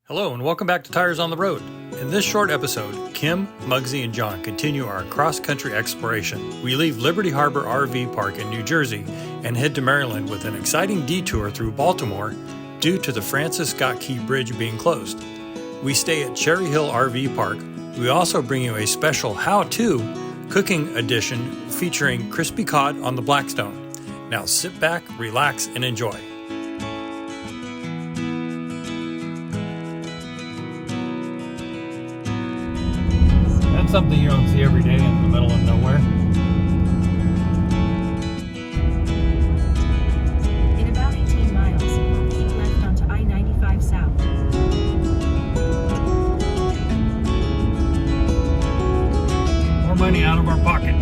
Hello and welcome back to Tires on the Road. In this short episode, Kim, Mugsy, and John continue our cross-country exploration. We leave Liberty Harbor RV Park in New Jersey and head to Maryland with an exciting detour through Baltimore due to the Francis Scott Key Bridge being closed. We stay at Cherry Hill RV Park. We also bring you a special how-to cooking edition featuring crispy cod on the Blackstone. Now sit back, relax, and enjoy. Something you don't see every day in the middle of nowhere. In about 18 miles, keep left onto I-95 South. More money out of our pocket.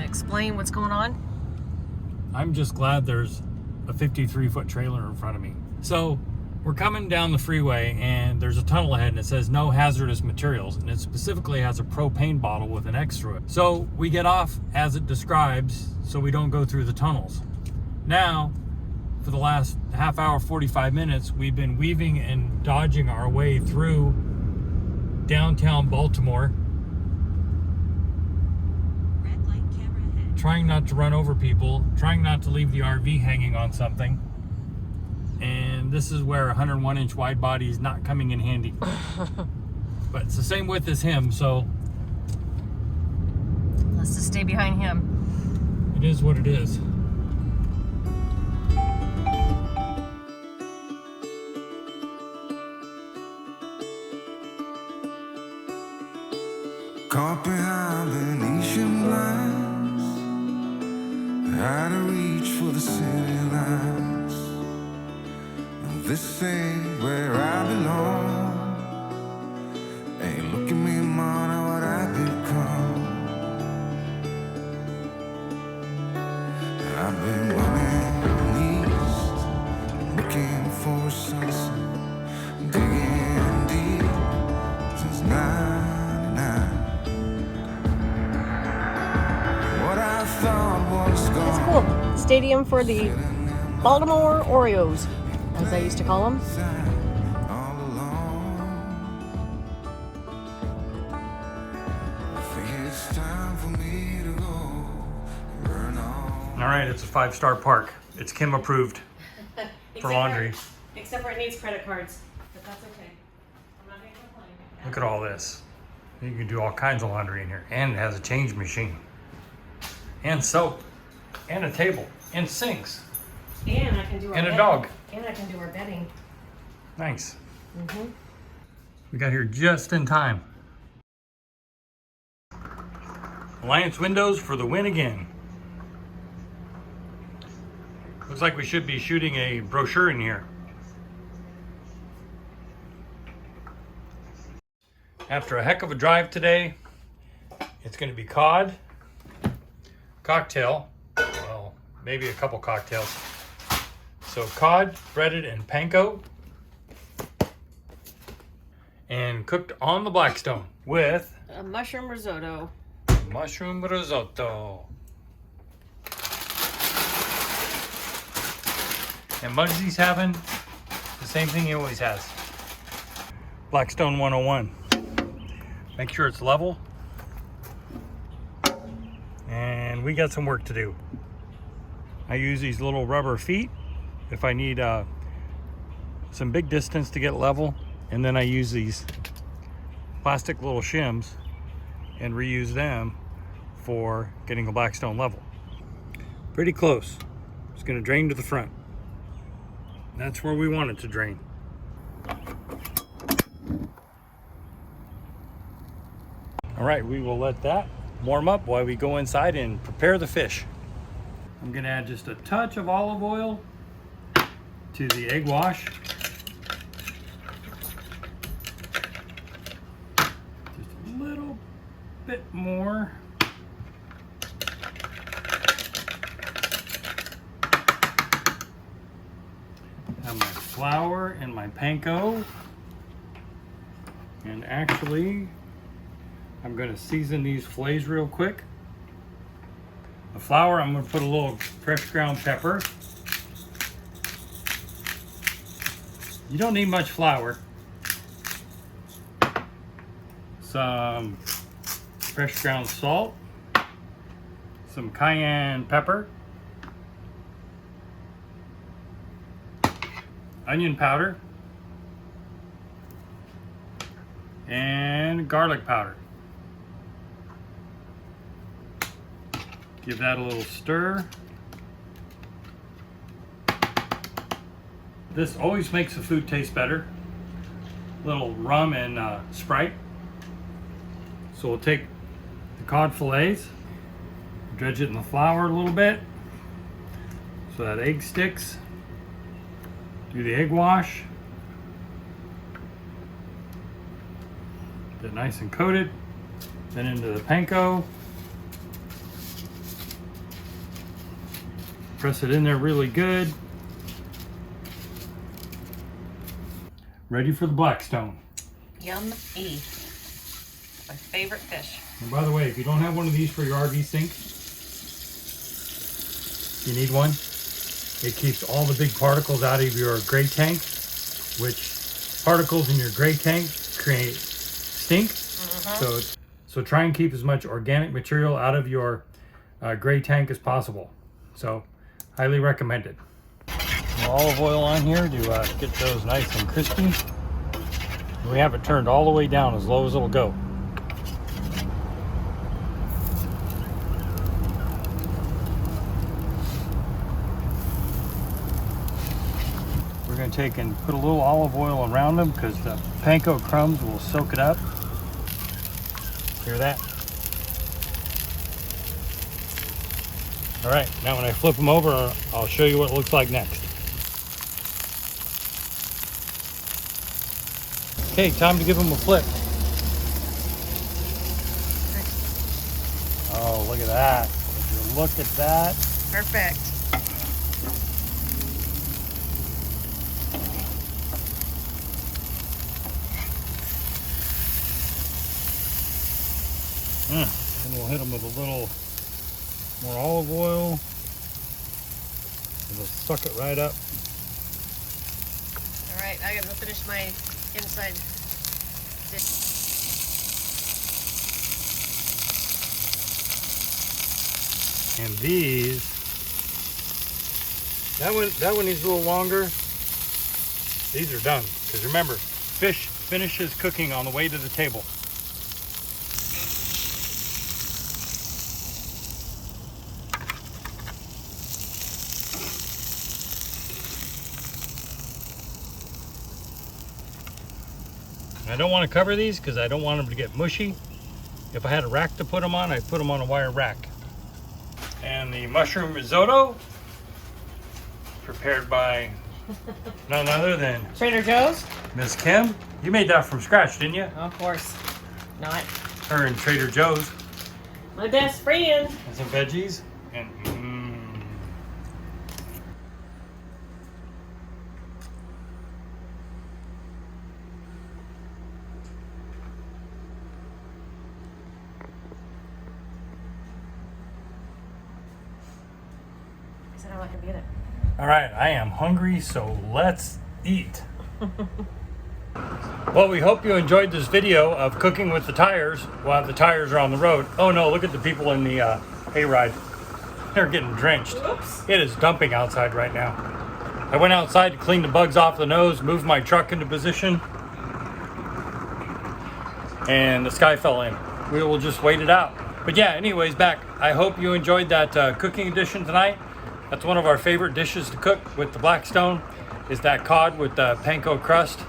Explain what's going on? I'm just glad there's a 53-foot trailer in front of me. So we're coming down the freeway and there's a tunnel ahead and it says no hazardous materials, and it specifically has a propane bottle with an X through it. So we get off as it describes so we don't go through the tunnels. Now, for the last half hour, 45 minutes, we've been weaving and dodging our way through downtown Baltimore, trying not to run over people, trying not to leave the RV hanging on something. And this is where a 101-inch wide body is not coming in handy. But it's the same width as him, so let's just stay behind him. it is what it is. Caught behind Venetian blinds, out of reach for the city lights. This ain't where I belong. Hey, look at me, man, what I've become. I've been running east, looking for a sunset, digging deep since '99. What I thought was gone. It's cool. Stadium for the Baltimore Orioles, as I used to call them. All right, it's a 5-star park. It's Kim approved for laundry. Except for it needs credit cards, but that's okay. I'm not going to complain. Look at all this. You can do all kinds of laundry in here, and it has a change machine, and soap, and a table, and sinks, And I can do our and a bedding. dog. And I can do our bedding. Nice. Mm-hmm. We got here just in time. Alliance Windows for the win again. Looks like we should be shooting a brochure in here. After a heck of a drive today, it's going to be cod, cocktail, well, maybe a couple cocktails. So cod, breaded in panko, and cooked on the Blackstone with A mushroom risotto. mushroom risotto. And Mugsy's having the same thing he always has. Blackstone 101. Make sure it's level. And we got some work to do. I use these little rubber feet if I need some big distance to get level. And then I use these plastic little shims and reuse them for getting the Blackstone level. Pretty close. It's going to drain to the front. That's where we want it to drain. All right, we will let that warm up while we go inside and prepare the fish. I'm gonna add just a touch of olive oil to the egg wash. Just a little bit more. Have my flour and my panko. And actually, I'm going to season these fillets real quick. The flour, I'm going to put a little fresh ground pepper. You don't need much flour. Some fresh ground salt. Some cayenne pepper. Onion powder. And garlic powder. Give that a little stir. This always makes the food taste better. A little rum and Sprite. So we'll take the cod fillets, dredge it in the flour a little bit so that egg sticks. Do the egg wash. Get it nice and coated. Then into the panko. Press it in there really good. Ready for the Blackstone. Yummy. My favorite fish. And by the way, if you don't have one of these for your RV sink, you need one. It keeps all the big particles out of your gray tank, which particles in your gray tank create stink. So try and keep as much organic material out of your gray tank as possible. So highly recommended. Olive oil on here to get those nice and crispy. We have it turned all the way down as low as it'll go. We're going to take and put a little olive oil around them because the panko crumbs will soak it up. Hear that? All right, now when I flip them over, I'll show you what it looks like next. Okay, time to give them a flip. Oh, look at that. Would you look at that? Perfect. And we'll hit them with a little more olive oil. And we'll suck it right up. All right, I gotta go finish my inside dish. And these, that one needs a little longer. These are done. Because remember, fish finishes cooking on the way to the table. I don't want to cover these because I don't want them to get mushy. If I had a rack to put them on, I'd put them on a wire rack. And the mushroom risotto, prepared by none other than Trader Joe's? Miss Kim. You made that from scratch, didn't you? Of course. Not. Her and Trader Joe's. My best friend. And some veggies. And I said I'm not gonna be in it. all right, I am hungry, so let's eat. Well, we hope you enjoyed this video of cooking with the tires while the tires are on the road. Oh no, look at the people in the hayride. They're getting drenched. Oops. It is dumping outside right now. I went outside to clean the bugs off the nose, moved my truck into position, and the sky fell in. We will just wait it out. But yeah, anyways, back. I hope you enjoyed that cooking edition tonight. That's one of our favorite dishes to cook with the Blackstone, is that cod with the panko crust.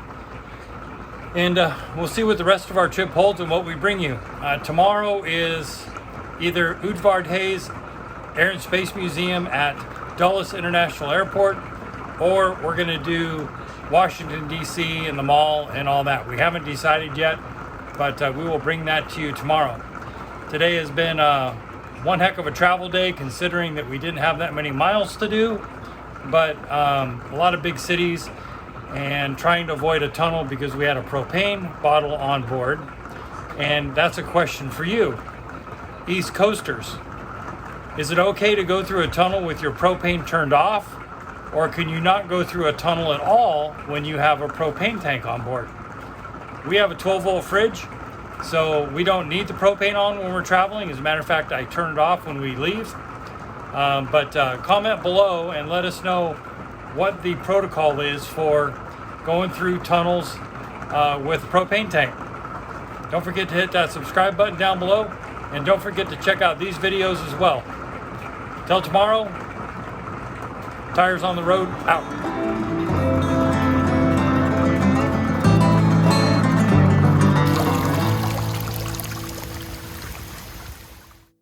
And we'll see what the rest of our trip holds and what we bring you. Tomorrow is either Udvard Hayes Air and Space Museum at Dulles International Airport, or we're going to do Washington, D.C. and the mall and all that. We haven't decided yet, but we will bring that to you tomorrow. Today has been one heck of a travel day, considering that we didn't have that many miles to do, but a lot of big cities, and trying to avoid a tunnel because we had a propane bottle on board. And that's a question for you, East Coasters. Is it okay to go through a tunnel with your propane turned off? Or can you not go through a tunnel at all when you have a propane tank on board? We have a 12-volt fridge, so we don't need the propane on when we're traveling. As a matter of fact, I turn it off when we leave. But comment below and let us know what the protocol is for going through tunnels with a propane tank. Don't forget to hit that subscribe button down below, and don't forget to check out these videos as well. Till tomorrow, Tires on the Road, out.